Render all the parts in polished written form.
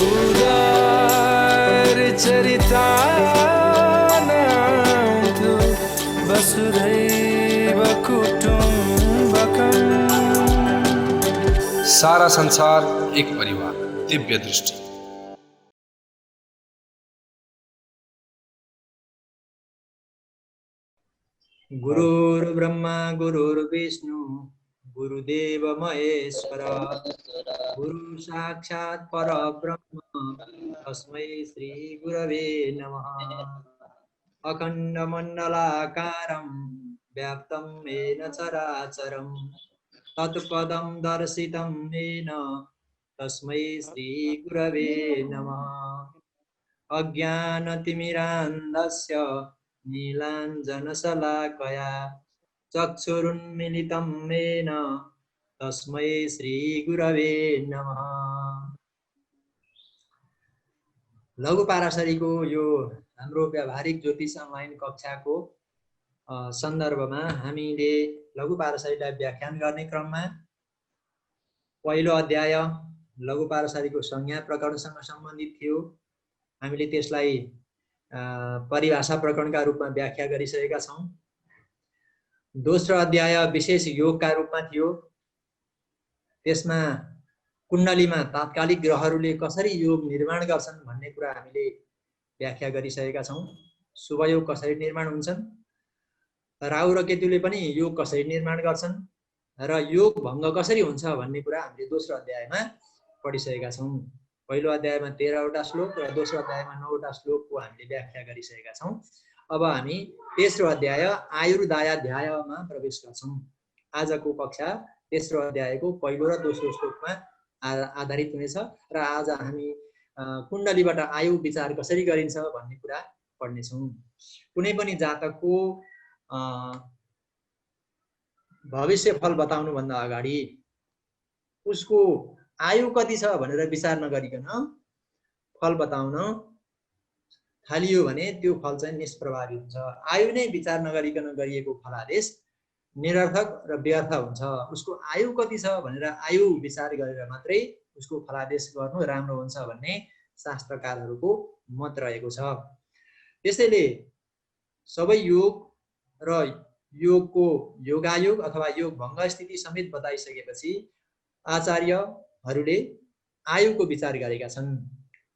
उदार चरितानां तु वसुधैव कुटुम्बकम्। सारा संसार एक परिवार, दिव्य दृष्टि। गुरुर्ब्रह्मा गुरुर्विष्णु गुरुदेव महेश्वर, गुरु साक्षात् परब्रह्म तस्मै श्री गुरवे नमः। अखण्डमण्डलाकारं व्याप्तं येन चराचरं तत्पदं दर्शितं येन तस्मै श्री गुरवे नमः। अज्ञानतिमिरान्धस्य नीलाञ्जनशलाकया चक्षुरुन्मीलितं येन तस्मै श्री गुरवे नमः। लघु पाराशरीको यो हाम्रो व्यावहारिक ज्योतिष अनलाइन कक्षाको सन्दर्भमा हामीले लघु पाराशरीलाई व्याख्यान गर्ने क्रममा पहिलो अध्याय लघु पाराशरीको संज्ञा प्रकरणसँग सम्बन्धित थियो। हामीले त्यसलाई परिभाषा प्रकरणका रूपमा व्याख्या गरिसकेका छौं। दोस्रो अध्याय विशेष योगका रूपमा थियो। त्यसमा कुण्डलीमा तात्कालिक ग्रहहरूले कसरी योग निर्माण गर्छन् भन्ने कुरा हामीले व्याख्या गरिसकेका छौं। शुभ योग कसरी निर्माण हुन्छन्, राहु र केतुले पनि योग कसरी निर्माण गर्छन् र योग भङ्ग कसरी हुन्छ भन्ने कुरा हामीले दोस्रो अध्यायमा पढिसकेका छौं। पहिलो अध्यायमा 13वटा श्लोक र दोस्रो अध्यायमा 9वटा श्लोकको हामीले व्याख्या गरिसकेका छौं। अब हामी तेस्रो अध्याय आयुर्दायाध्यायमा प्रवेश गर्छौं। आजको कक्षा तेस्रो अध्यायको पहिलो र दोस्रो श्लोकमा आधारित हुनेछ र आज हामी कुण्डलीबाट आयु विचार कसरी गरिन्छ भन्ने कुरा पढ्नेछौं। कुनै पनि जातकको भविष्य फल बताउनु भन्दा अगाडि उसको आयु कति छ भनेर विचार नगरिकन फल बताउन थालियो भने त्यो फल चाहिँ निष्प्रभावी हुन्छ। आयु नै विचार नगरिकन गरिएको फलादेश निरर्थक र व्यर्थ हुन्छ। उसको आयु कति छ भनेर आयु विचार गरेर मात्रै उसको फलादेश गर्नु राम्रो हुन्छ भन्ने शास्त्रकारहरूको मत रहेको छ। त्यसैले सबै योग र योगको योगायोग अथवा योग भङ्ग स्थिति समेत बताइसकेपछि आचार्यहरूले आयुको विचार गरेका छन्।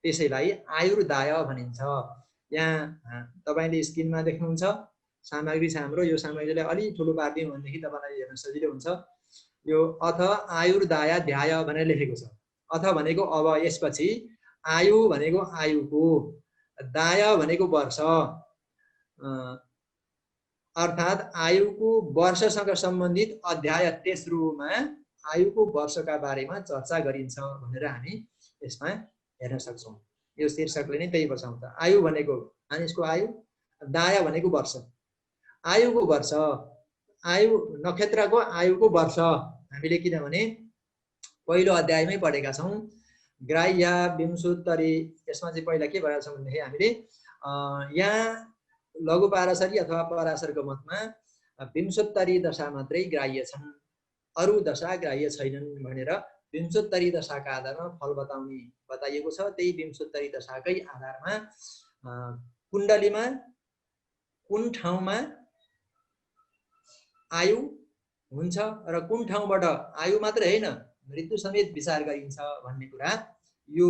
त्यसैलाई आयुर्दाय भनिन्छ। यहाँ तपाईले स्क्रिनमा देख्नुहुन्छ सामग्री छ हाम्रो। यो सामग्रीलाई अलि ठुलो पार्दियौँ भनेदेखि तपाईलाई हेर्न सजिलो हुन्छ। यो अथ आयुर्दायाध्याय भनेर लेखेको छ। अथ भनेको अब, यसपछि, आयु भनेको आयुको, दाय भनेको वर्ष, अर्थात् आयुको वर्षसँग सम्बन्धित अध्याय तेस्रोमा आयुको वर्षका बारेमा चर्चा गरिन्छ भनेर हामी यसमा हेर्न सक्छौं। यो शीर्षकले नै त्यही बचाउँछ। आयु भनेको मानिसको आयु, दाय भनेको वर्ष, आयुको वर्ष, आयु नक्षत्रको आयुको वर्ष। हामीले किनभने पहिलो अध्यायमै पढेका छौं ग्राह्य विंशोत्तरी। यसमा चाहिँ पहिला के भनेका छौं भनेदेखि हामीले यहाँ लघु पाराशरी अथवा पराशरको मतमा विंशोत्तरी दशा मात्रै ग्राह्य छन्, अरु दशा ग्राह्य छैनन् भनेर विंशोत्तरी दशाका आधारमा फल बताउने बताइएको छ। त्यही विंशोत्तरी दशाकै आधारमा कुण्डलीमा कुन ठाउँमा आयु हुन्छ र कुन ठाउँबाट आयु मात्र हैन मृत्यु समेत विचार गरिन्छ भन्ने कुरा यो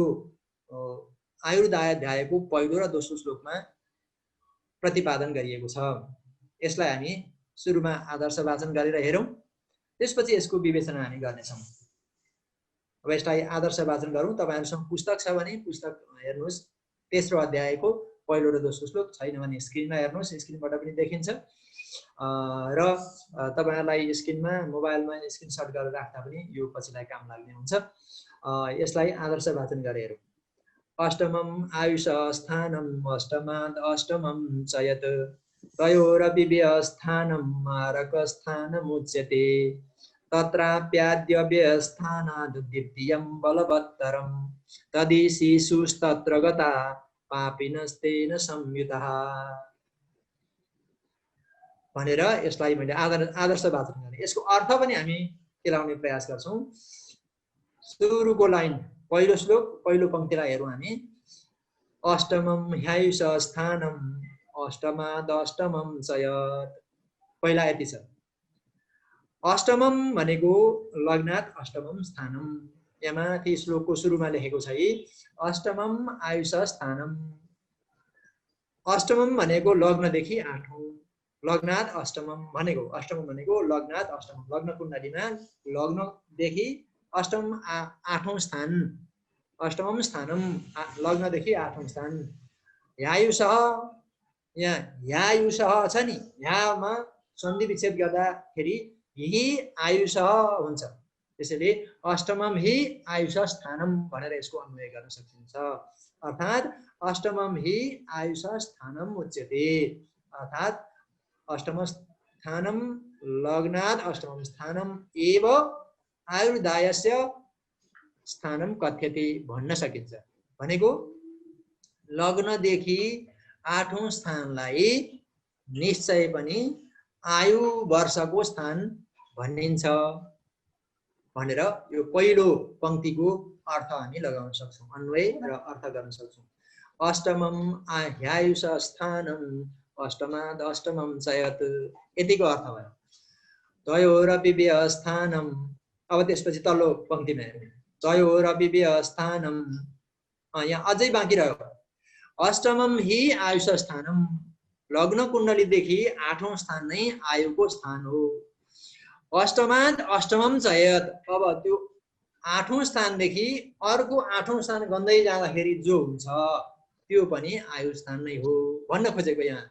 आयुर्दायाध्यायको पहिलो र दोस्रो श्लोकमा प्रतिपादन गरिएको छ। यसलाई हामी सुरुमा आदर्श वाचन गरेर हेरौं, त्यसपछि यसको विवेचना हामी गर्नेछौं। अब यसलाई आदर्श वाचन गरौं। तपाईहरुसँग पुस्तक छ भने पुस्तक हेर्नुस्। तेस्रो अध्यायको पहिलो र दोस्रो श्लोक, छैन भने स्क्रिनमा हेर्नुस्, स्क्रिनबाट पनि देखिन्छ र तपाईहरुलाई स्क्रिनमा मोबाइलमा स्क्रिनशट गरेर राख्दा पनि यो पछिलाई काम लाग्ने हुन्छ। यसलाई आदर्श वाचन गरेर हेरौं। अष्टमं आयुष स्थानं अष्टमाद अष्टमं च यत् तयोरपि व्यस्थानं मारक स्थानमुच्यते तत्राप्याद्य व्यस्थानाद् द्वितीयं बलवत्तरं तदिशिशुस्तत्र गता पापिनस्तेन संयुतः भनेर यसलाई मैले आदर्श वाचन गर्ने। यसको अर्थ पनि हामी केलाउने प्रयास गर्छौं। सुरुको लाइन पहिलो श्लोक पहिलो पंक्तिलाई हेरौँ हामी। अष्टमं ह्यायुष स्थानम् अष्टमादष्टमं चयत्। पहिला यति छ। अष्टमम भनेको लग्नात् अष्टमम स्थानम। यहाँ माथि श्लोकको सुरुमा लेखेको छ है अष्टमम आयुष स्थानम। अष्टमम भनेको लग्नदेखि आठौं, लग्नात् अष्टमम भनेको अष्टमम भनेको लग्नात् अष्टमम, लग्न कुण्डलीमा लग्नदेखि अष्टम आठौं स्थान, अष्टमम स्थानम लग्नदेखि आठौं स्थान। ह्यायुष, यहाँ ह्यायुष छ नि, ह्यामा सन्धि विच्छेद गर्दाखेरि हि आयुष हुन्छ। त्यसैले अष्टमम हि आयुष स्थानम भनेर यसको अन्वय गर्न सकिन्छ। अर्थात् अष्टमम हि आयुष स्थानम उच्यते। अर्थात् अष्टम स्थानम लग्नात् अष्टमम स्थानम एव आयुर्दायस्य स्थानम कथ्यते भन्न सकिन्छ। भनेको लग्नदेखि आठौं स्थानलाई निश्चय पनि आयु वर्षको स्थान भनिन्छ भनेर यो पहिलो पंक्तिको अर्थ हामी लगाउन सक्छौं, अन्वय र अर्थ गर्न सक्छौं। अष्टमम ह्यायुष स्थानम अष्टमाद अष्टमम चयत्, यतिको अर्थ भयो। तयोरपि व्यस्थानम, अब त्यसपछि तल्लो पंक्तिमा हेर्नु। तयोरपि व्यस्थानम, यहाँ अझै बाँकी रह्यो। अष्टमम हि आयुष स्थानम, लग्न कुण्डलीदेखि आठौं स्थान नै आयुको स्थान हो। अष्टमाद अष्टमम चयत्, अब त्यो आठौं स्थानदेखि अर्को आठौं स्थान गन्दै जाँदाखेरि जो हुन्छ त्यो पनि आयु स्थान नै हो भन्न खोजेको। यहाँ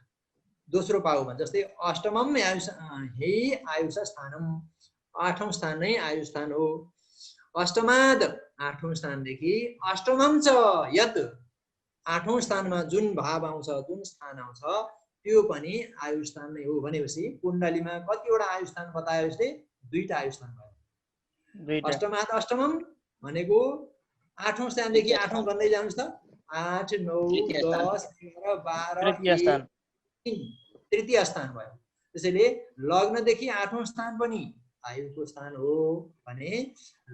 दोस्रो पाउमा जस्तै अष्टमम हि आयुष स्थानम, आठौं स्थान नै आयु स्थान हो। अष्टमाद आठौं स्थानदेखि अष्टमम च यत्, आठौं स्थानमा जुन भाव आउँछ, जुन स्थान आउँछ त्यो पनि आयु स्थान नै हो भनेपछि कुण्डलीमा कतिवटा आयु स्थान बतायो यसले? दुईटा आयु स्थान भयो। अष्टमाद अष्टमम भनेको आठौं स्थानदेखि आठौं गन्दै जानुस् त, 8 9 10 11 12 तृतीय स्थान भयो। त्यसैले लग्नदेखि आठौं स्थान पनि आयुको स्थान हो भने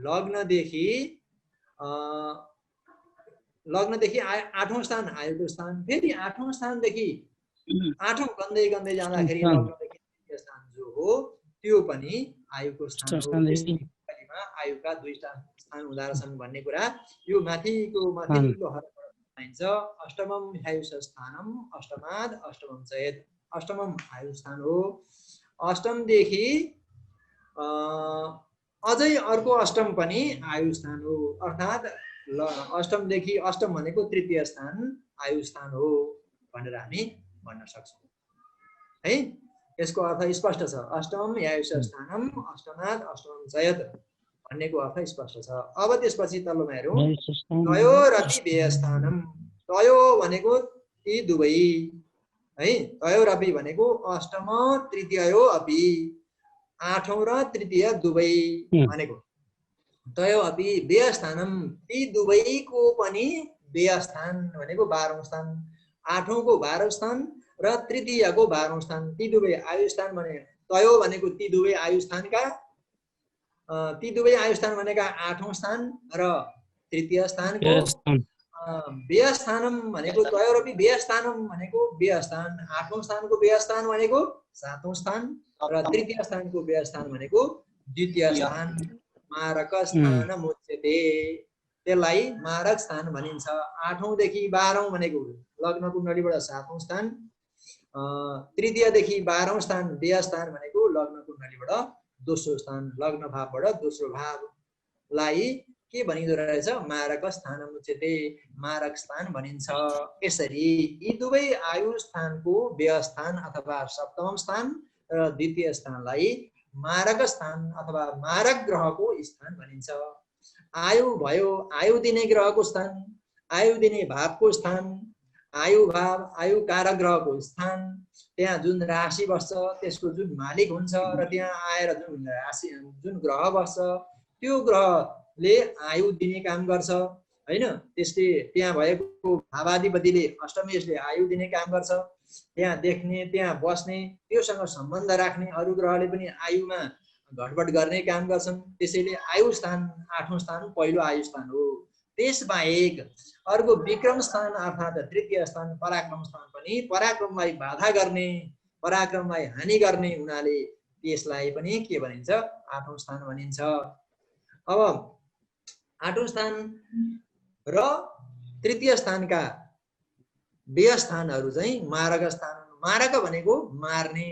लग्नदेखि आठौं स्थान आयुको स्थान, फेरि आठौं स्थानदेखि आठौं गन्दै गन्दै जाँदाखेरि लग्नदेखि तृतीय स्थान जो हो त्यो पनि आयुको स्थान हो। आयुका दुईटा स्थान हुँदा रहेछन् भन्ने कुरा यो माथिको माथिल्लो हरबाट पाइन्छ। अष्टमम ह्यायुष स्थानम अष्टमाद अष्टमम चयत्, अष्टमम आयु स्थान हो। अष्टमदेखि अझै अर्को अष्टम पनि आयु स्थान हो। अर्थात् अष्टमदेखि अष्टम भनेको तृतीय स्थान आयु स्थान हो भनेर हामी भन्न सक्छौँ है। यसको अर्थ स्पष्ट छ। अष्टमम ह्यायुष स्थानम अष्टमाद अष्टमम चयत् भन्नेको अर्थ स्पष्ट छ। अब त्यसपछि तल्लोमा हेरौँ। तयोरपि व्यस्थानम, तयो भनेको यी दुवै है। तयोरपि भनेको अष्टम तृतीयो अपि, आठौं र तृतीय दुवै भनेको। तयो अपि व्यस्थानम, यी दुवैको पनि व्यस्थान भनेको 12औं स्थान, आठौंको 12औं स्थान र तृतीयको 12औं स्थान, ती दुवै आयु स्थान भने तयो भनेको ती दुवै आयु स्थानका, ती दुवै आयु स्थान भनेका आठौं स्थान र तृतीय स्थानको व्यस्थानम भनेको तयोरपि व्यस्थानम भनेको व्यस्थान, आठौं स्थानको व्यस्थान भनेको सातौं स्थान र तृतीय स्थानको व्यस्थान भनेको द्वितीय स्थान। मारक स्थान उच्यते, त्यसलाई मारक स्थान भनिन्छ। आठौंदेखि 12औं भनेको लग्न कुण्डलीबाट सातौं स्थान, तृतीयदेखि 12औं स्थान व्यस्थान भनेको लग्न कुण्डलीबाट दोस्रो स्थान, लग्न भावबाट दोस्रो भावलाई के भनिँदो रहेछ? मारक स्थान उच्यते, मारक स्थान भनिन्छ। यसरी यी दुवै आयु स्थानको व्यस्थान अथवा सप्तम स्थान र द्वितीय स्थानलाई मारक स्थान अथवा मारक ग्रहको स्थान भनिन्छ। आयु भयो आयु दिने ग्रहको स्थान, आयु दिने भावको स्थान, आयु भाव आयु कारक ग्रहको स्थान, त्यहाँ जुन राशि बस्छ त्यसको जुन मालिक हुन्छ र त्यहाँ आएर जुन राशि जुन ग्रह बस्छ त्यो ग्रहले आयु दिने काम गर्छ हैन। त्यसले त्यहाँ भएको भावाधिपतिले अष्टमेशले आयु दिने काम गर्छ। त्यहाँ देख्ने, त्यहाँ बस्ने, त्योसँग सम्बन्ध राख्ने अरू ग्रहले पनि आयुमा घटबड गर्ने काम गर्छन्। त्यसैले आयु स्थान आठौं स्थान पहिलो आयु स्थान हो त्यसबाहेक अर्को विक्रम स्थान अर्थात् तृतीय स्थान पराक्रम स्थान पनि पराक्रमलाई बाधा गर्ने, पराक्रमलाई हानि गर्ने हुनाले त्यसलाई पनि के भनिन्छ? आठौं स्थान भनिन्छ। अब आठौं स्थान र तृतीय स्थानका व्यय स्थानहरू चाहिँ मारक स्थान। मारक भनेको मार्ने,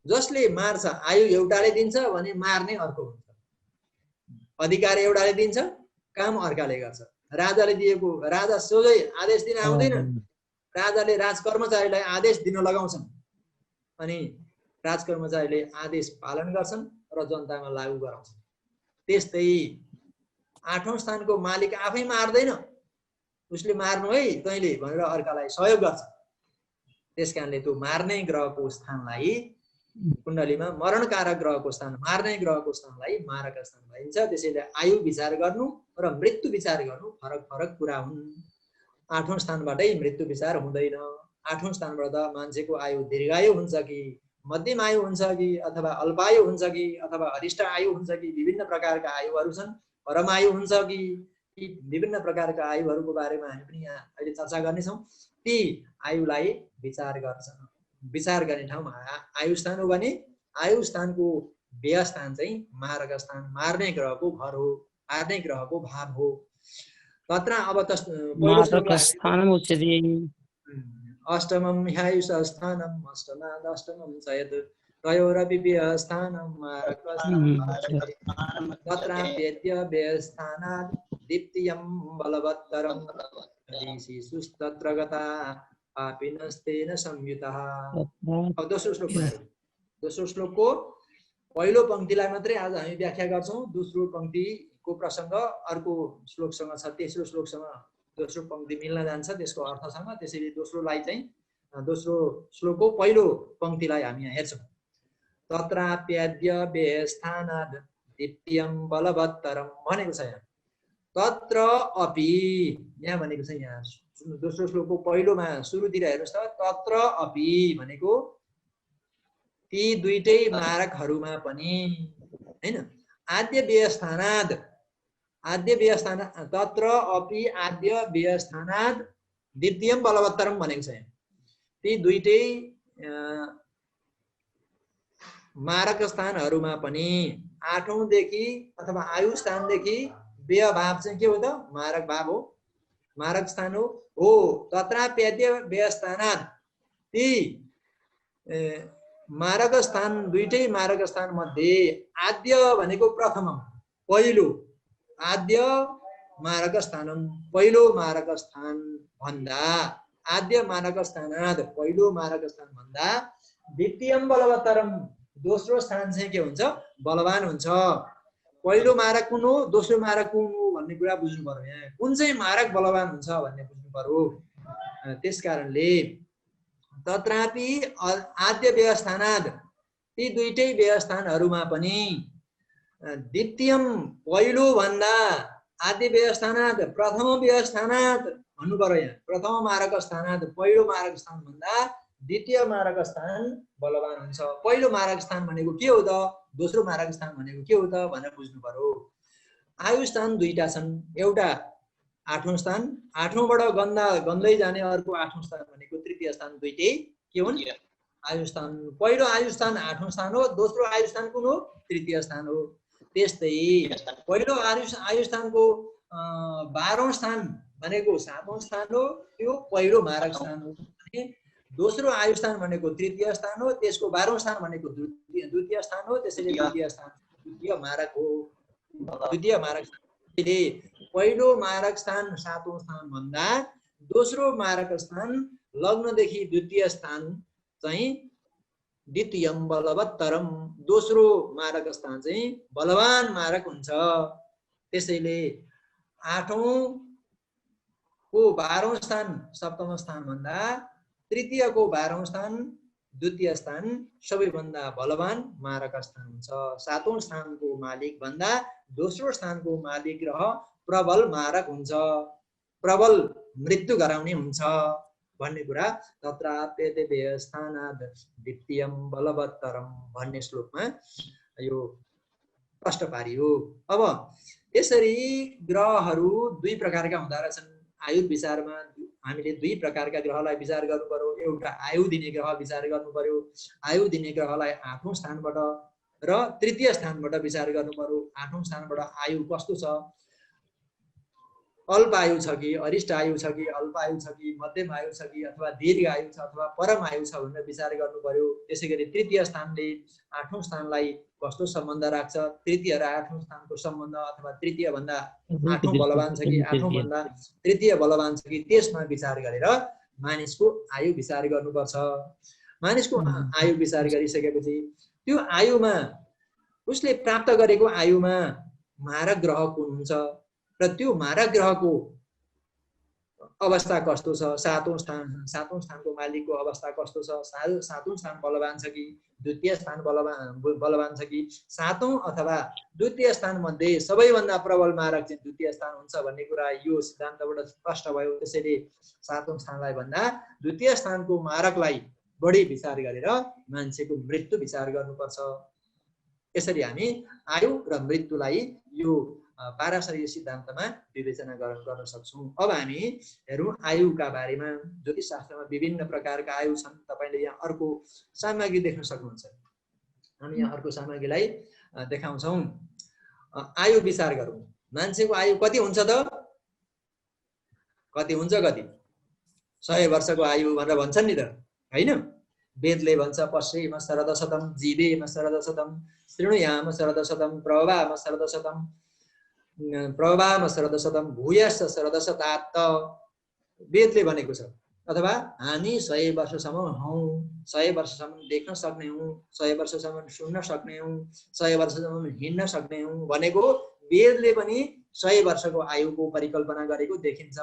जसले मार्छ। आयु एउटाले दिन्छ भने मार्ने अर्को हुन्छ, अधिकार एउटाले दिन्छ, काम अर्काले गर्छ। राजाले दिएको, राजा सोझै आदेश दिन आउँदैन, राजाले राजकर्मचारीलाई आदेश दिन लगाउँछन् अनि राजकर्मचारीले आदेश पालन गर्छन् र जनतामा लागू गराउँछन्। त्यस्तै आठौं स्थानको मालिक आफै मार्दैन, उसले मार्नु है तैँले भनेर अर्कालाई सहयोग गर्छ। त्यसकारणले त्यो मार्ने ग्रहको स्थानलाई कुण्डलीमा मरणकारक ग्रहको स्थान, मार्ने ग्रहको स्थानलाई मारक स्थान भनिन्छ। त्यसैले आयु विचार गर्नु र मृत्यु विचार गर्नु फरक फरक कुरा हुन्। आठौं स्थानबाटै मृत्यु विचार हुँदैन। आठौं स्थानबाट मान्छेको आयु दीर्घायु हुन्छ कि मध्यम आयु हुन्छ कि अथवा अल्पायु हुन्छ कि अथवा अरिष्ट आयु हुन्छ कि विभिन्न प्रकारका आयुहरू छन्, परमायु हुन्छ कि विभिन्न प्रकारका आयुहरूको बारेमा हामी पनि यहाँ अहिले चर्चा गर्नेछौँ। ती आयुलाई विचार गर्छन्। विचार गर्ने ठाउँमा आयु स्थान हो भने आयु स्थानको व्यय स्थान चाहिँ मारक स्थान, मार्ने ग्रहको घर हो, मार्ने ग्रहको भाव हो। तत्र अब अष्टमं ह्यायुष स्थानम अष्टमाद अष्टमं चयत् तयोरपि व्यय स्थानं मारक स्थानं तत्राप्येत्य व्यय स्थानात् द्वितीयं बलवत्तरं ऋषिषुस्तत्र गता पापिनस्तेन संयुतः। अब दोस्रो श्लोकको पहिलो पंक्तिलाई मात्रै आज हामी व्याख्या गर्छौं। दोस्रो पंक्तिको प्रसंग अर्को श्लोकसँग छ, तेस्रो श्लोकसँग दोस्रो पंक्ति मिल्न जान्छ त्यसको अर्थसँग। त्यसैले दोस्रोलाई चाहिँ दोस्रो श्लोकको पहिलो पंक्तिलाई हामी यहाँ हेर्छौं। तत्राप्यद्य व्ययस्थानाद् द्वितीयं बलवत्तरम भनेको छ यहाँ। तत्र अपि यहाँ भनेको छ, यहाँ दोस्रो श्लोकको पहिलोमा सुरुतिर हेर्नुस् त, तत्र अपि भनेको ती दुईटै मारकहरूमा पनि हैन। आद्य व्ययस्थानाद्, आद्य व्ययस्थान, तत्र अपि आद्य व्ययस्थानाद् द्वितीयं बलवत्तरम भनेको छ यहाँ। ती दुईटै मारक स्थानहरूमा पनि आठौंदेखि अथवा आयु स्थानदेखि व्यय भाव चाहिँ के हो त? मारक भाव हो, मारक स्थान हो। तत्राप्यद्य व्ययस्थानात्, ती मारक स्थान दुईटै मारक स्थान मध्ये आद्य भनेको प्रथमम पहिलो, आद्य मारक स्थानम पहिलो मारक स्थान भन्दा, आद्य मारक स्थानात् पहिलो मारक स्थान भन्दा द्वितीयम बलवत्तरम दोस्रो स्थान चाहिँ के हुन्छ? बलवान हुन्छ। पहिलो मारक कुन हो, दोस्रो मारक कुन हो भन्ने कुरा बुझ्नु पर्यो। यहाँ कुन चाहिँ मारक बलवान हुन्छ भन्ने बुझ्नु पर्यो। त्यसकारणले तत्रापि आद्य व्ययस्थानाद्, ती दुईटै व्ययस्थानहरूमा पनि द्वितीयम पहिलो भन्दा, आद्य व्ययस्थानाद् प्रथम व्ययस्थानाद् भन्नु पर्यो यहाँ। प्रथम मारक स्थानाद् पहिलो मारक स्थान भन्दा द्वितीय मारक स्थान बलवान हुन्छ। पहिलो मारक स्थान भनेको के हो त, दोस्रो मारक स्थान भनेको के हो त भनेर बुझ्नु पर्यो। आयु स्थान दुईटा छन्, एउटा आठौं स्थान, आठौंबाट गन्दै जाने अर्को आठौं स्थान भनेको तृतीय स्थान, दुईटै के हुन्? आयु स्थान। पहिलो आयु स्थान आठौं स्थान हो, दोस्रो आयु स्थान कुन हो? तृतीय स्थान हो। त्यस्तै पहिलो आयु स्थानको 12औं स्थान भनेको 7औं स्थान हो, त्यो पहिलो मारक स्थान हो। दोस्रो आयु स्थान भनेको तृतीय स्थान हो, त्यसको 12औं स्थान भनेको द्वितीय स्थान हो। त्यसैले द्वितीय स्थान द्वितीय मारक हो, द्वितीय मारक स्थान। पहिलो मारक स्थान 7औं स्थान भन्दा दोस्रो मारक स्थान लग्नदेखि द्वितीय स्थान चाहिँ द्वितीयम बलवत्तरम, दोस्रो मारक स्थान चाहिँ बलवान मारक हुन्छ। त्यसैले आठौं को 12औं स्थान सप्तम स्थान भन्दा तृतीय को 12औं स्थान द्वितीय स्थान सबैभन्दा बलवान मारक स्थान हुन्छ। 7औं स्थानको मालिक भन्दा दोस्रो स्थानको मालिक ग्रह प्रबल मारक हुन्छ, प्रबल मृत्यु गराउने हुन्छ भन्ने कुरा तत्राप्येत्य व्ययस्थानाद् द्वितीयं बलवत्तरम भन्ने श्लोकमा यो प्रष्ट पारियो। अब यसरी ग्रहहरू दुई प्रकारका हुँदा रहेछन्। आयु विचारमा हामीले दुई प्रकारका ग्रहलाई विचार गर्नु पर्यो। एउटा आयु दिने ग्रह विचार गर्नु पर्यो। आयु दिने ग्रहलाई 8औं स्थानबाट र तृतीय स्थानबाट विचार गर्नु पर्यो। 8औं स्थानबाट आयु कस्तो छ, अल्प आयु छ कि अरिष्ट आयु छ कि अल्प आयु छ कि मध्यम आयु छ कि अथवा दीर्घ आयु छ अथवा परम आयु छ भनेर विचार गर्नु पर्यो। त्यसैगरी तृतीय स्थानले 8औं स्थानलाई कस्तो सम्बन्ध राख्छ, तृतीय र 8औं स्थानको सम्बन्ध अथवा तृतीय भन्दा 8औं बलवान छ कि 8औं भन्दा तृतीय बलवान छ कि त्यसमा विचार गरेर मानिसको आयु विचार गर्नुपर्छ। मानिसको आयु विचार गरिसकेपछि त्यो आयुमा उसले प्राप्त गरेको आयुमा मारक ग्रह कुन हुन्छ र त्यो मारक ग्रहको अवस्था कस्तो छ, 7औं स्थानको मालिकको अवस्था कस्तो छ, 7औं स्थान बलवान छ कि द्वितीय स्थान बलवान छ कि 7औं अथवा द्वितीय स्थान मध्ये सबैभन्दा प्रबल मारक चाहिँ द्वितीय स्थान हुन्छ भन्ने कुरा यो सिद्धान्तबाट स्पष्ट भयो। त्यसैले 7औं स्थानलाई भन्दा द्वितीय स्थानको मारकलाई बढी विचार गरेर मान्छेको मृत्यु विचार गर्नुपर्छ। यसरी हामी आयु र मृत्युलाई यो पाराशरीय सिद्धान्तमा विवेचना गर्न सक्छौं। अब हामी हेरौं आयुका बारेमा। ज्योतिष शास्त्रमा विभिन्न प्रकारका आयु छन्। तपाईले यहाँ अर्को सामग्री देख्न सक्नुहुन्छ। हामी यहाँ अर्को सामग्रीलाई देखाउँछौं। आयु विचार गरौं। मान्छेको आयु कति हुन्छ त? कति हुन्छ? कति 100 वर्षको आयु भनेर भन्छन् नि त, हैन? वेदले भन्छ पश्येम शरदशतम्, जीवेम शरदशतम्, शृणुयाम शरदशतम्, प्रभाम शरदशतम्, प्रभाम शरदशतम्, भूयश्च शरदशतात्। वेदले भनेको छ। अथवा हामी 100 वर्षसम्म हौं, 100 वर्षसम्म देख्न सक्ने हौं, 100 वर्षसम्म सुन्न सक्ने हौं, 100 वर्षसम्म हिँड्न सक्ने हौं भनेको वेदले पनि 100 वर्षको आयुको परिकल्पना गरेको देखिन्छ।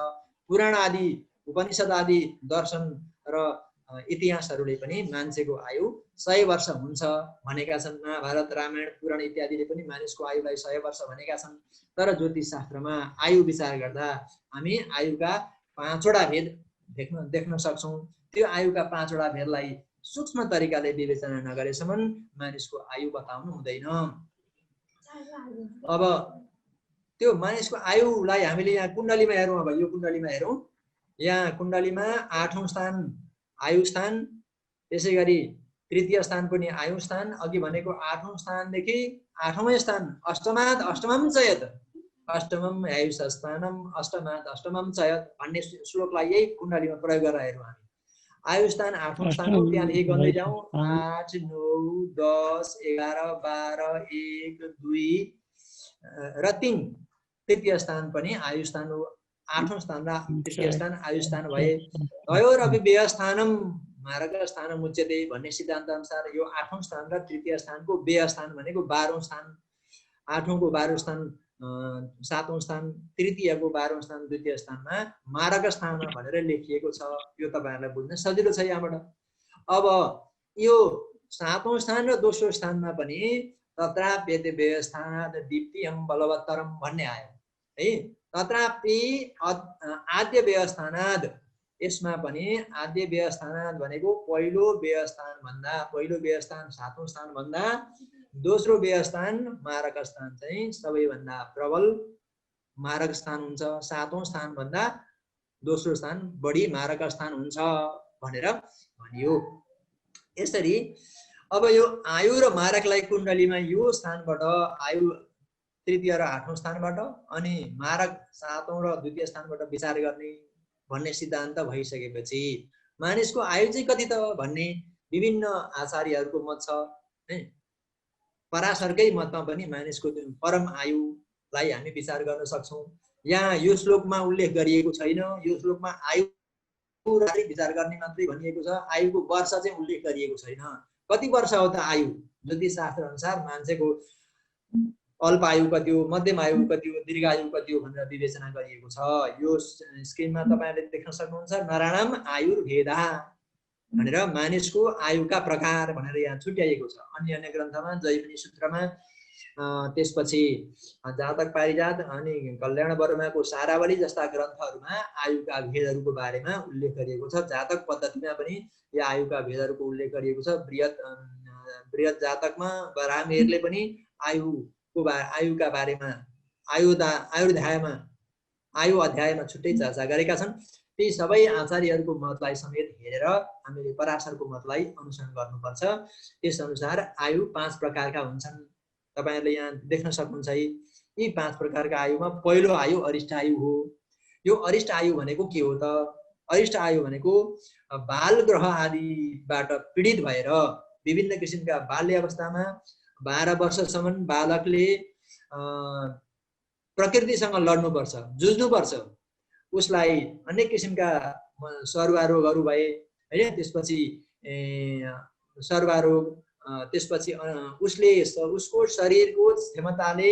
पुराण आदि उपनिषद आदि दर्शन र इतिहासहरूले पनि मान्छेको आयु 100 वर्ष हुन्छ भनेका छन्। महाभारत, रामायण, पुराण इत्यादिले पनि मानिसको आयुलाई 100 वर्ष भनेका छन्। तर ज्योतिष शास्त्रमा आयु विचार गर्दा हामी आयुका 5वटा भेद देख्न सक्छौं। त्यो आयुका 5वटा भेदलाई सूक्ष्म तरिकाले विवेचना नगरेसम्म मानिसको आयु बताउनु हुँदैन। अब त्यो मानिसको आयुलाई हामीले यहाँ कुण्डलीमा हेरौं। अब यो कुण्डलीमा हेरौं। यहाँ कुण्डलीमा 8औं स्थान आयु स्थान, त्यसैगरी तृतीय स्थान पनि आयु स्थान, अघि भनेको 8औं स्थानदेखि 8औं स्थान अष्टमात् अष्टमं चयत, अष्टमम आयुष स्थानम अष्टमात् अष्टमम चयत भन्ने श्लोकलाई यही कुण्डलीमा प्रयोग गरेर हेरौँ हामी। आयु स्थान 8औं स्थानको त्यहाँदेखि गर्दै जाउँ 8, 9, 10, 11, 12, 1, 2 र 3 तृतीय स्थान पनि आयु स्थान हो। 8औं स्थान र तृतीय स्थान आयु स्थान भए। तयोरपि व्ययस्थानम मारक स्थानम उच्यते भन्ने सिद्धान्त अनुसार यो 8औं स्थान र तृतीय स्थानको व्ययस्थान भनेको 12औं स्थान, 8औं को 12औं स्थान 7औं स्थान, तृतीयको 12औं स्थान द्वितीय स्थानमा मारक स्थान भनेर लेखिएको छ। यो तपाईहरुलाई बुझ्न सजिलो छ यहाँबाट। अब यो 7औं स्थान र दोस्रो स्थानमा पनि तत्राप्यते व्ययस्थानात् दीप्तियं बलवत्तरम भन्ने आयो है। तत्रापि आद्य व्ययस्थानात्, यसमा पनि आद्य व्ययस्थानात् भनेको पहिलो व्ययस्थान भन्दा, पहिलो व्ययस्थान 7औं स्थान भन्दा दोस्रो व्ययस्थान मारक स्थान चाहिँ सबैभन्दा प्रबल मारक स्थान हुन्छ। 7औं स्थान भन्दा दोस्रो स्थान बढी मारक स्थान हुन्छ भनेर भनियो। यसरी अब यो आयु र मारकलाई कुण्डलीमा यो स्थानबाट आयु तृतीय र 8औं स्थानबाट अनि मारक 7औं र द्वितीय स्थानबाट विचार गर्ने भन्ने सिद्धान्त भइसकेपछि मानिसको आयु चाहिँ कति त भन्ने विभिन्न आचार्यहरूको मत छ है। पराशरकै मतमा पनि मानिसको परम आयुलाई हामी विचार गर्न सक्छौं। यहाँ यो श्लोकमा उल्लेख गरिएको छैन। यो श्लोकमा आयु विचार गर्ने मात्रै भनिएको छ। आयुको वर्ष चाहिँ उल्लेख गरिएको छैन। कति वर्ष हो त आयु? ज्योतिष शास्त्र अनुसार मान्छेको अल्प आयु कति हो, मध्यम आयु कति हो, दीर्घ आयु कति हो भनेर विवेचना गरिएको छ। यो स्क्रिनमा तपाईहरुले देख्न सक्नुहुन्छ। नराणाम आयुर्भेदा भनेर मानिसको आयुका प्रकार भनेर यहाँ छुट्याइएको छ। अन्य अन्य ग्रन्थमा जैमिनी सूत्रमा, त्यसपछि जातक पारिजात अनि कल्याण वर्माको सारावली जस्ता ग्रन्थहरूमा आयुका भेदहरूको बारेमा उल्लेख गरिएको छ। जातक पद्धतिमा पनि यो आयुका भेदहरूको उल्लेख गरिएको छ। बृहत जातकमा रामहेरले पनि आयुको आयुका बारेमा आयु अध्यायमा छुट्टै चर्चा गरेका छन्। ती सबै आचार्यहरूको मतलाई समेत हेरेर हामीले पराशरको मतलाई अनुसरण गर्नुपर्छ। त्यसअनुसार आयु 5 प्रकारका हुन्छन्। तपाईहरुले यहाँ देख्न सक्नुहुन्छ है। यी 5 प्रकारका आयुमा पहिलो आयु अरिष्ट आयु हो। यो अरिष्ट आयु भनेको के हो त? अरिष्ट आयु भनेको बाल ग्रह आदिबाट पीडित भएर विभिन्न किसिमका बाल्य अवस्थामा 12 वर्षसम्म बालकले प्रकृतिसँग लड्नुपर्छ, जुझ्नुपर्छ। उसलाई अनेक किसिमका सरुवा रोगहरू भए हैन, त्यसपछि सरुवा रोग, त्यसपछि उसले उसको शरीरको क्षमताले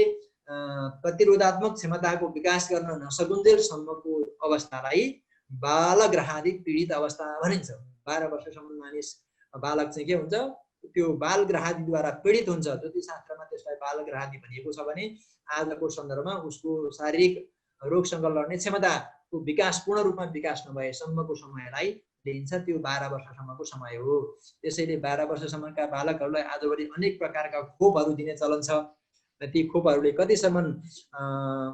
प्रतिरोधात्मक क्षमताको विकास गर्न नसकुन्जेलसम्मको अवस्थालाई बालग्रहादि पीडित अवस्था भनिन्छ। 12 वर्षसम्म मानिस बालक चाहिँ के हुन्छ? त्यो बालग्रहादिद्वारा पीडित हुन्छ। ज्योतिषशास्त्रमा त्यसलाई बालग्रहादि भनिएको छ भने आजको सन्दर्भमा उसको शारीरिक रोगसँग लड्ने क्षमताको विकास पूर्ण रूपमा विकास नभएसम्मको समयलाई लिन्छ। त्यो 12 वर्षसम्मको समय हो। त्यसैले 12 वर्षसम्मका बालकहरूलाई आजभोलि अनेक प्रकारका खोपहरू दिने चलन छ। ती खोपहरूले कतिसम्म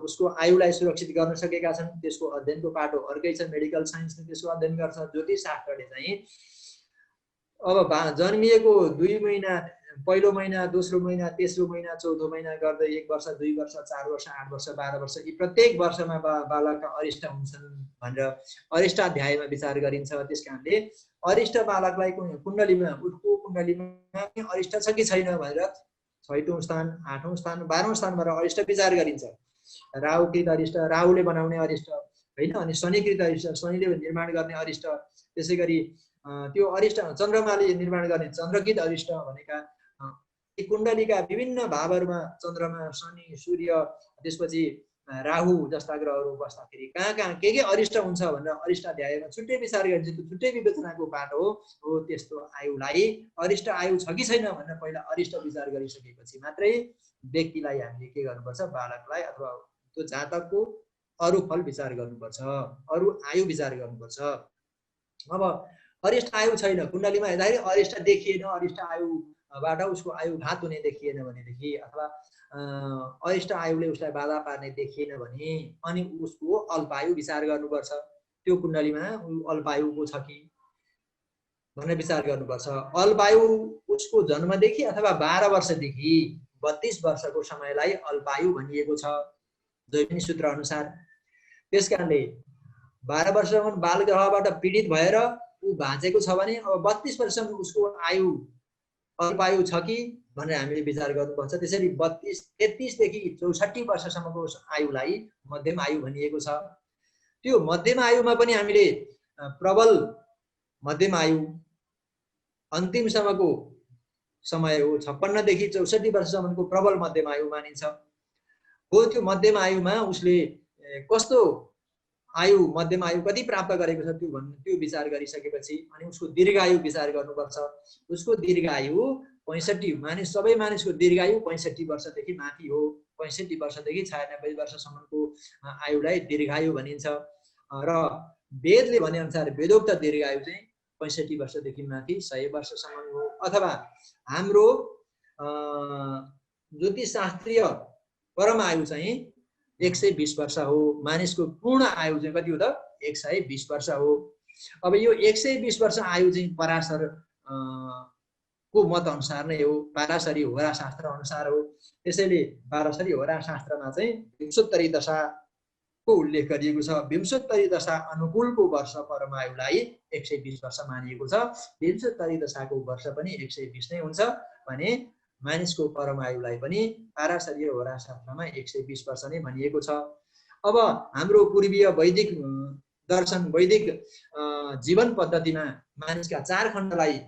उसको आयुलाई सुरक्षित गर्न सकेका छन् त्यसको अध्ययनको पाटो अर्कै छ। मेडिकल साइन्सले त्यसको अध्ययन गर्छ। ज्योतिषशास्त्रले चाहिँ अब जन्मिएको 2 महिना, पहिलो महिना, दोस्रो महिना, तेस्रो महिना, चौथो महिना गर्दै 1 वर्ष, 2 वर्ष, 4 वर्ष, 8 वर्ष, 12 वर्ष यी प्रत्येक वर्षमा बालकका अरिष्ट हुन्छन् भनेर अरिष्टाध्यायमा विचार गरिन्छ। त्यसकारणले अरिष्ट बालकलाई कुण्डलीमा, उसको कुण्डलीमा अरिष्ट छ कि छैन भनेर 6औं स्थान, 8औं स्थान, 12औं स्थानबाट अरिष्ट विचार गरिन्छ। राहुकृत अरिष्ट, राहुले बनाउने अरिष्ट हैन, अनि शनिकृत अरिष्ट, शनिले निर्माण गर्ने अरिष्ट, त्यसैगरी त्यो अरिष्ट चन्द्रमाले निर्माण गर्ने चन्द्रकृत अरिष्ट भनेका कुण्डलीका विभिन्न भावहरूमा चन्द्रमा, शनि, सूर्य, त्यसपछि राहु जस्ता ग्रहहरू बस्दाखेरि कहाँ के अरिष्ट हुन्छ भनेर अरिष्टाध्यायमा छुट्टै विचार गरिन्छ। त्यो छुट्टै विवेचनाको बाटो हो। त्यस्तो आयुलाई अरिष्ट आयु छ कि छैन भनेर पहिला अरिष्ट विचार गरिसकेपछि मात्रै व्यक्तिलाई हामीले के गर्नुपर्छ? बालकलाई अथवा त्यो जातकको अरु फल विचार गर्नुपर्छ, अरु आयु विचार गर्नुपर्छ। अब अरिष्ट आयु छैन, कुण्डलीमा हेर्दाखेरि अरिष्ट देखिएन, अरिष्ट आयुबाट उसको आयु घात हुने देखिएन भनेदेखि अथवा अरिष्ट आयुले उसलाई बाधा पार्ने देखिएन भने अनि उसको अल्पायु विचार गर्नुपर्छ। त्यो कुण्डलीमा अल्पायुको छ कि भनेर विचार गर्नुपर्छ। अल्पायु उसको जन्मदेखि अथवा 12 वर्षदेखि 32 वर्षको समयलाई अल्पायु भनिएको छ जैमिनी सूत्र अनुसार। त्यसकारणले 12 वर्षसम्म बाल ग्रहबाट पीडित भएर ऊ बाँचेको छ भने अब 32 वर्षसम्म उसको आयु अल्पायु छ कि भनेर हामीले विचार गर्नुपर्छ। त्यसरी 33 देखि 64 वर्षसम्मको आयुलाई मध्यम आयु भनिएको छ। त्यो मध्यम आयुमा पनि हामीले प्रबल मध्यम आयु अन्तिमसम्मको समय हो। 56 देखि 64 वर्षसम्मको प्रबल मध्यम आयु मानिन्छ। हो त्यो मध्यम आयुमा उसले कस्तो आयु, मध्यम आयु कति प्राप्त गरेको छ त्यो विचार गरिसकेपछि अनि उसको दीर्घायु विचार गर्नुपर्छ। उसको दीर्घायु 65, मानिस सबै मानिसको दीर्घायु 65 वर्षदेखि माथि हो। 65 वर्षदेखि 96 वर्षसम्मको आयुलाई दीर्घायु भनिन्छ र वेदले भने अनुसार वेदोक्त दीर्घायु चाहिँ 65 वर्षदेखि माथि 100 वर्षसम्म हो। अथवा हाम्रो ज्योतिषशास्त्रीय परम आयु चाहिँ 120 वर्ष हो। मानिसको पूर्ण आयु चाहिँ कति हो त? 120 वर्ष हो। अब यो 120 वर्ष आयु चाहिँ पराशर को मत अनुसार नै हो, पाराशरी होरा शास्त्र अनुसार हो। त्यसैले पाराशरी होरा शास्त्रमा चाहिँ विंशोत्तरी दशाको उल्लेख गरिएको छ। विंशोत्तरी दशा अनुकूलको वर्ष परमायुलाई 120 वर्ष मानिएको छ। विंशोत्तरी दशाको वर्ष पनि 120 नै हुन्छ भने मानिसको परमायुलाई पनि पाराशरीय होरा शास्त्रमा 120 वर्ष नै भनिएको छ। अब हाम्रो पूर्वीय वैदिक दर्शन, वैदिक जीवन पद्धतिमा मानिसका 4 खण्डलाई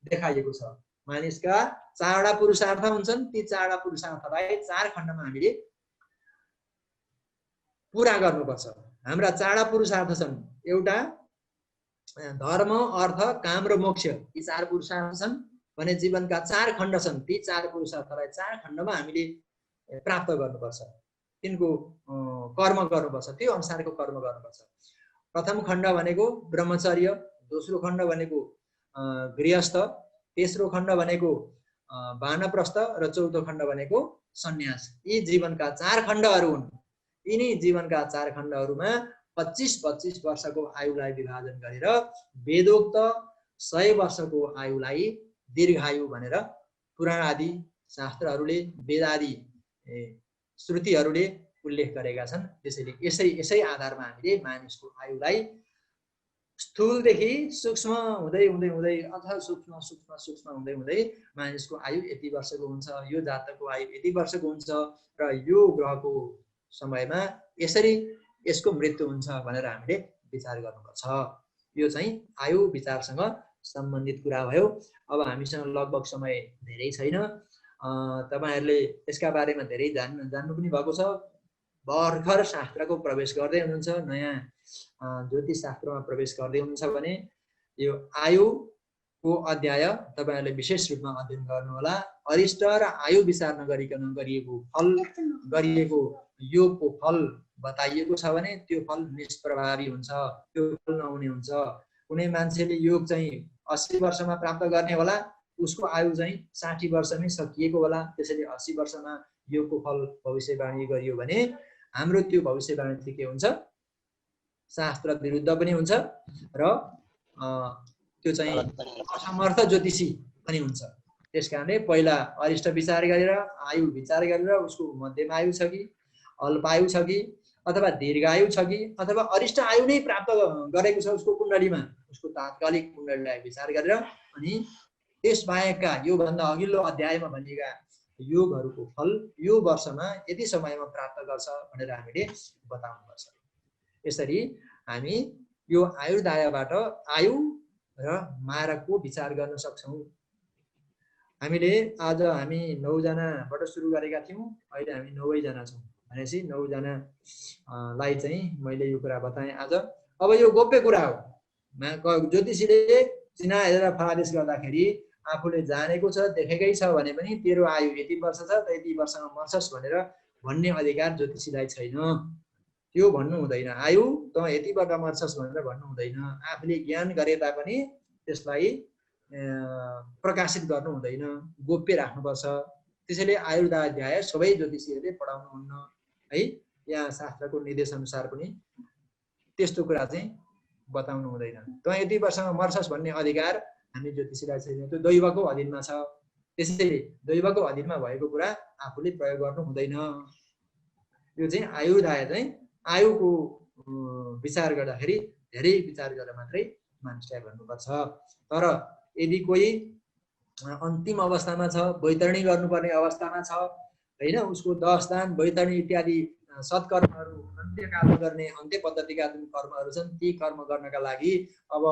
देखाइएको छ। मानिसका 4वटा पुरुषार्थ हुन्छन्। ती 4वटा पुरुषार्थलाई 4 खण्डमा हामीले पूरा गर्नुपर्छ। हाम्रा 4वटा पुरुषार्थ छन्। एउटा धर्म, अर्थ, काम र मोक्ष। यी 4 पुरुषार्थ छन् भने जीवनका 4 खण्ड छन्। ती 4 पुरुषार्थलाई 4 खण्डमा हामीले प्राप्त गर्नुपर्छ। तिनको कर्म गर्नुपर्छ, त्यो अनुसारको कर्म गर्नुपर्छ। प्रथम खण्ड भनेको ब्रह्मचर्य, दोस्रो खण्ड भनेको गृहस्थ, तेस्रो खण्ड भनेको वानप्रस्थ र चौथो खण्ड भनेको सन्यास। यी जीवनका 4 खण्डहरू हुन्। यिनी जीवनका 4 खण्डहरूमा 25-25 वर्षको आयुलाई विभाजन गरेर वेदोक्त 100 वर्षको आयुलाई दीर्घायु भनेर पुराण आदि शास्त्रहरूले, वेद आदि श्रुतिहरूले उल्लेख गरेका छन्। त्यसैले यसै आधारमा हामीले मानिसको आयुलाई स्थूलदेखि सूक्ष्म हुँदै हुँदै हुँदै अथवा सूक्ष्म सूक्ष्म सूक्ष्म हुँदै हुँदै मानिसको आयु यति वर्षको हुन्छ, यो जातकको आयु यति वर्षको हुन्छ र यो ग्रहको समयमा यसरी यसको मृत्यु हुन्छ भनेर हामीले विचार गर्नुपर्छ। यो चाहिँ आयु विचारसँग सम्बन्धित कुरा भयो। अब हामीसँग लगभग समय धेरै छैन। तपाईहरुले यसका बारेमा धेरै जान्नु पनि भएको छ। भर्खर शास्त्रको प्रवेश गर्दै हुनुहुन्छ, नयाँ ज्योतिष शास्त्रमा प्रवेश गर्दै हुनुहुन्छ भने यो आयुको अध्याय तपाईहरुले विशेष रूपमा अध्ययन गर्नुहोला। अरिष्ट र आयु विचार नगरिकन गरिएको योगको फल बताइएको छ भने त्यो फल निष्प्रभावी हुन्छ, त्यो फल नहुने हुन्छ। कुनै मान्छेले योग चाहिँ 80 वर्षमा प्राप्त गर्ने होला, उसको आयु चाहिँ 60 वर्षमै सकिएको होला। त्यसैले 80 वर्षमा योगको फल भविष्यवाणी गरियो भने हाम्रो त्यो भविष्यवाणी चाहिँ के हुन्छ, शास्त्र विरुद्ध पनि हुन्छ र त्यो चाहिँ असमर्थ ज्योतिषी पनि हुन्छ। त्यसकारणले पहिला अरिष्ट विचार गरेर, आयु विचार गरेर उसको मध्यम आयु छ कि अल्पायु छ कि अथवा दीर्घायु छ कि अथवा अरिष्ट आयु नै प्राप्त गरेको छ उसको कुण्डलीमा, उसको तात्कालिक कुण्डलीलाई विचार गरेर अनि त्यसबाहेकका योभन्दा अघिल्लो अध्यायमा भनिएका योगहरूको फल यो वर्षमा यति समयमा प्राप्त गर्छ भनेर हामीले बताउनुपर्छ। यसरी हामी यो आयुर्दायबाट आयु र मारकको विचार गर्न सक्छौँ। हामीले आज हामी 9 जनाबाट सुरु गरेका थियौँ, अहिले हामी 9 जना छौँ भनेपछि 9 जनालाई चाहिँ मैले यो कुरा बताएँ आज। अब यो गोप्य कुरा हो। ज्योतिषीले चिना हेरेर फलादेश गर्दाखेरि आफूले जानेको छ, देखेकै छ भने पनि तेरो आयु यति वर्ष छ त यति वर्षमा मर्छस् भनेर भन्ने अधिकार ज्योतिषीलाई छैन। त्यो भन्नु हुँदैन। आयु त यतिबाट मर्छस् भनेर भन्नु हुँदैन। आफूले ज्ञान गरे तापनि त्यसलाई प्रकाशित गर्नु हुँदैन, गोप्य राख्नुपर्छ। त्यसैले आयुर्दाय सबै ज्योतिषीहरूले पढाउनुहुन्न है। यहाँ शास्त्रको निर्देश अनुसार पनि त्यस्तो कुरा चाहिँ बताउनु हुँदैन। त यति वर्षमा मर्छस् भन्ने अधिकार हामी ज्योतिषीलाई छैन, त्यो दैवको अधीनमा छ। त्यसैले दैवको अधीनमा भएको कुरा आफूले प्रयोग गर्नु हुँदैन। यो चाहिँ आयुर्दाय चाहिँ आयुको विचार गर्दाखेरि धेरै विचार गरेर मात्रै मानिसलाई भन्नुपर्छ। तर यदि कोही अन्तिम अवस्थामा छ, वैतरणी गर्नुपर्ने अवस्थामा छ हैन, उसको दश दान वैतरणी इत्यादि सत्कर्महरू अन्त्यकालमा गर्ने अन्त्य पद्धतिका जुन कर्महरू छन् ती कर्म गर्नका लागि अब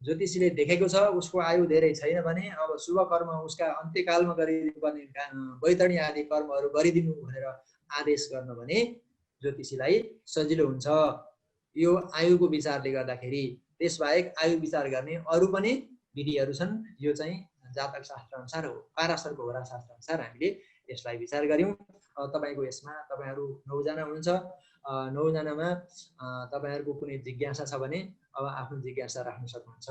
ज्योतिषीले देखेको छ उसको आयु धेरै छैन भने अब शुभ कर्म उसका अन्त्यकालमा गरिदिनु पर्ने वैतरणी आदि कर्महरू गरिदिनु भनेर आदेश गर्न भने ज्योतिषीलाई सजिलो हुन्छ यो आयुको विचारले गर्दाखेरि। त्यसबाहेक आयु विचार गर्ने अरू पनि विधिहरू छन्। यो चाहिँ जातक शास्त्र अनुसार हो, पाराशरको होरा शास्त्र अनुसार हामीले यसलाई विचार गर्यौं। तपाईको यसमा तपाईहरु 9 जना हुनुहुन्छ। 9 जनामा तपाईहरुको कुनै जिज्ञासा छ भने अब आफ्नो जिज्ञासा राख्न सक्नुहुन्छ।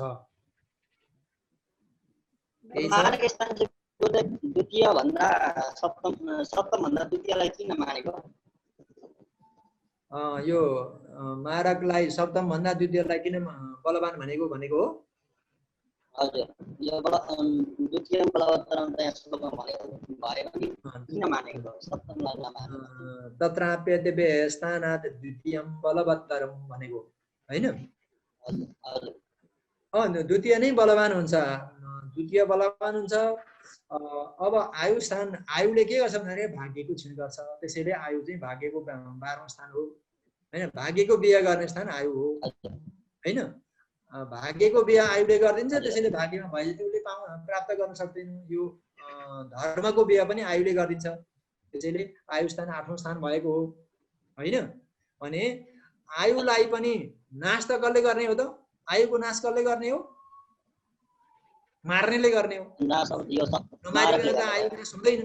मार्ग स्थान द्वितीय भन्दा सप्तम भन्दा द्वितीयलाई किन मानेको? यो मारकलाई सप्तम भन्दा द्वितीयलाई किन बलवान भनेको हो? हजुर, यो द्वितीय बलवत्तरम चाहिँ सप्तम भनेको भयो नि, किन मानेको सप्तमलाई नमानेको? तत्राप्यते स्थानात् द्वितीयं बलवत्तरम भनेको हैन? हजुर, द्वितीय नै बलवान हुन्छ। द्वितीय बलवान हुन्छ। अब आयु स्थान, आयुले के गर्छ भने भाग्यको क्षीण गर्छ। त्यसैले आयु चाहिँ भाग्यको 12औं स्थान हो हैन। भाग्यको बिहे गर्ने स्थान आयु हो हैन। भाग्यको बिहे आयुले गरिदिन्छ। त्यसैले भाग्यमा भएजतिले प्राप्त गर्न सक्दैन। यो धर्मको बिहे पनि आयुले गरिदिन्छ। त्यसैले आयु स्थान 8औं स्थान भएको हो हैन। भने आयुलाई पनि नाश त कसले गर्ने हो त? आयुको नाश कसले गर्ने हो? मार्नेले गर्ने हो। नमारिकन त आयु नाश हुँदैन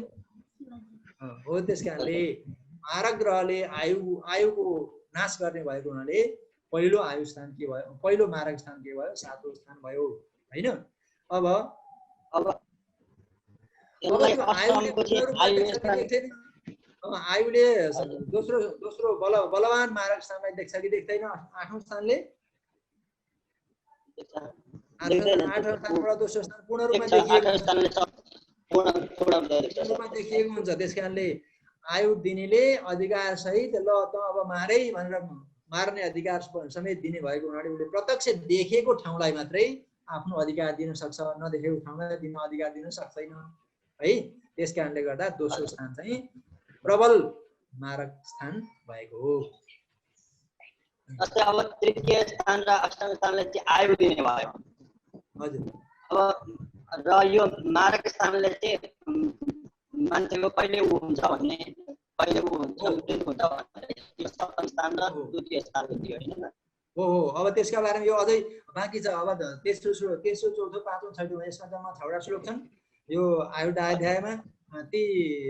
हो। त्यसकारणले मारक ग्रहले आयुको नाश गर्ने भएको हुनाले पहिलो आयु स्थान के भयो? पहिलो मारक स्थान के भयो? 7औं स्थान भयो हैन। अब यसलाई त्यो आयुले अष्टमको चाहिँ पूर्ण रूपमा आयु देख्छ कि स्थान देख्दैन? आयुले हजुर। दोस्रो बलवान मारक स्थानलाई देख्छ कि देख्दैन? 8औं स्थानले देख्दैन। 8औं स्थानबाट दोस्रो स्थान पूर्ण रूपमा देख्छ, देखिएको 8औं स्थानले पूर्ण रूपमा देख्छ पूर्ण सर। रूपमा देखिएको हुन्छ। त्यसकारणले आयु दिनेले अधिकार सहित ल त अब मारै भनेर मार्ने अधिकार समेत दिने भएको हुनाले उसले प्रत्यक्ष देखेको ठाउँलाई मात्रै आफ्नो अधिकार दिन सक्छ, नदेखेको ठाउँलाई दिन अधिकार दिन सक्दैन है। त्यसकारणले गर्दा दोस्रो स्थान चाहिँ प्रबल मारक स्थान भएको हो। जस्तै अब तृतीय स्थान र अष्टम स्थानले चाहिँ आयु दिने भयो। हजुर अब र यो मारक स्थानले चाहिँ मान्छेको कहिले ऊ हुन्छ भन्ने, कहिले ऊ हुन्छ मृत्यु हुन्छ भन्ने यो सप्तम स्थान र द्वितीय स्थानको थियो होइन। हो अब त्यसका बारेमा यो अझै बाँकी छ। अब तेस्रो चौथो पाँचौं छैटौँ यसमा जम्मा 6वटा श्लोक छन् यो आयुर्वेद अध्यायमा। ती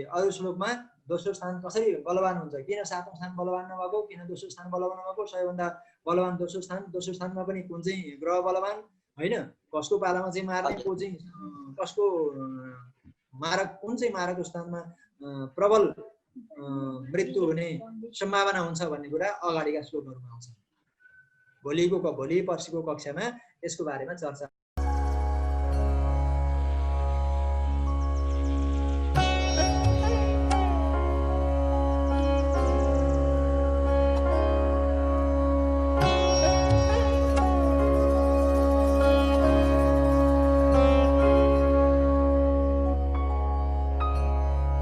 अरू श्लोकमा दोस्रो स्थान कसरी बलवान हुन्छ, किन 7औं स्थान बलवान नभएको, किन दोस्रो स्थान बलवान नभएको, सबैभन्दा बलवान दोस्रो स्थानमा पनि कुन चाहिँ ग्रह बलवान होइन, कसको पालामा चाहिँ मार्ने, को चाहिँ कसको मारक, कुन चाहिँ मारक स्थानमा प्रबल मृत्यु हुने सम्भावना हुन्छ भन्ने कुरा अगाडिका श्लोकहरूमा आउँछ। भोलि पर्सिको कक्षामा यसको बारेमा चर्चा